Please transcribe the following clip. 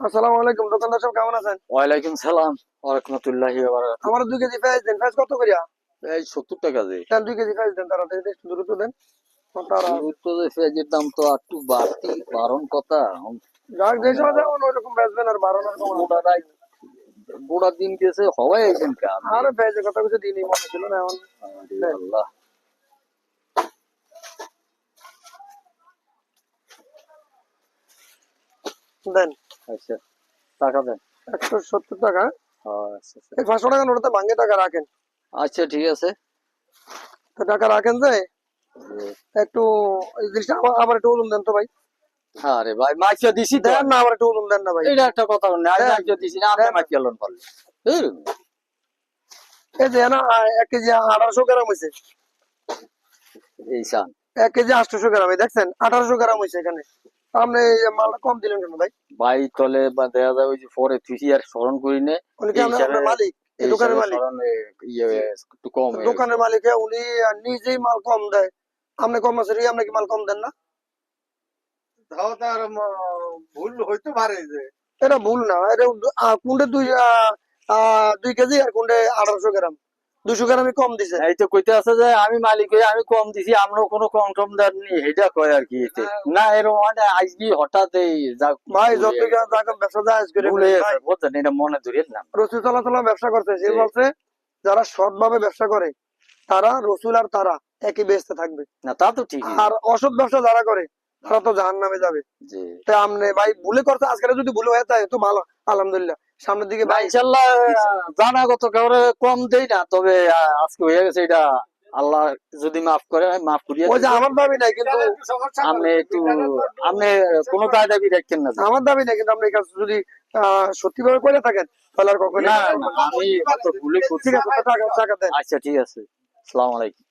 আসসালামু আলাইকুম, দোকানদার সাহেব কেমন আছেন? ওয়ালাইকুম সালাম ওয়া রাহমাতুল্লাহি ওয়া বারাকাতুহু। আমার 2 কেজি পেঁয়াজ দেন। পেঁয়াজ কত করিয়া? এই 70 টাকা যে। দেন 2 কেজি পেঁয়াজ দেন, তাড়াতাড়ি একটু দ্রুত দেন। তারা শুরুর তো যে পেঁয়াজের দাম তো একটু বাড়তি বারণ কথা। যাক, যে সময় যেমন ওই রকম বেচবেন, আর বাড়ানোর কমানোর বুড়ারা বুড়া দিন গেছে হওয়াই একজন কাম। আরে পেঁয়াজের কথা কিছু দিনই মনে ছিল না, এখন আরে দেন। আল্লাহ। দেন আচ্ছা টাকা দেন। 170 টাকা। আচ্ছা আচ্ছা এই 500 টাকা নোটাতে ভাঙে টাকা রাখেন। আচ্ছা ঠিক আছে। তো টাকা রাখেন যে যে, একটু এই জিনিসটা আবার আবার একটু ওজন দেন তো ভাই। আরে ভাই মাইকা দিছি তো দেন আমি। না, আবার একটু ওজন দেন না ভাই। এটা একটা কথা না, আমি দেন মাইকা দিছি না, আপনি দেন। মাইকা লন পারলে। এই যে না, 1 কেজি 1800 গ্রাম হয়েছে। এই সান 1 কেজি 800 গ্রাম, এই দেখছেন 1800 গ্রাম হয়েছে এখানে। আপনি এই মালটা কম দিলেন কেন ভাই? ভাই তলে বা দেখা যায় ওই যে পরে তুই আর স্মরণ করি না। উনি কি এই হিসাবে আপনার মালিক, এই এই দোকানের হিসাবে মালিক? স্মরণ ইয়ে একটু কম তো হয়ে গেছে। দোকানের মালিক উনি নিজেই মাল কম দেয়। আপনি কম আছে, আপনি কি মাল কম দেন না? তাও তার ভুল হইতে পারে যে এটা ভুল না, এটা কোনটা 2 কেজি আর কোনটা 1800 গ্রাম, 200 গ্রামই কম দিছে। এই তো কইতে আছে যে আমি মালিক হয়ে আমি কম দিছি, আমরাও কোনো কম টম দেননি, এটা কয় আর কি এতে। না এরকম মানে আজকে হঠাৎ এই যা ভাই ভুলে যত গেছে। ব্যবসা জায়েজ করে ভুলে করেন গেছে ভাই। বুঝছেন, এটা মনে ধরিয়ে না। রসুল সাল্লাল্লাহু আলাইহি ওয়াসাল্লাম ব্যবসা করতে, সে যে বলছে যারা সৎভাবে ব্যবসা করে তারা রসুল আর তারা একই বেহেশতে থাকবে। না তা তো ঠিকই। আর অসৎ ব্যবসা যারা করে তারা তো জাহান্নামে যাবে। যে তাই আমনে ভাই ভুলে করতে, আজকে যদি ভুলে হয়ে যায় তো ভালো, আলহামদুলিল্লাহ। সামনের দিকে না ভাই ইনশাল্লাহ জানাগত কাউরে কম দেই না, তবে আজকে হয়ে গেছে এটা আল্লাহ যদি মাফ করে আমি মাফ করিয়া ওই যে দিব। আমার দাবি নাই কিন্তু, সমস্যা আপনি একটু আপনি কোনো দায় দাবি রাখছেন না যে। আমার দাবি নাই কিন্তু, আপনি এই কাজ যদি সত্যি ভাবে করে থাকেন তাহলে আর কখনোই না না আমি হয়তো ভুলে ঠিক করছি। আছে, তো টাকা টাকা দেন। আচ্ছা ঠিক আছে। আসসালামু আলাইকুম।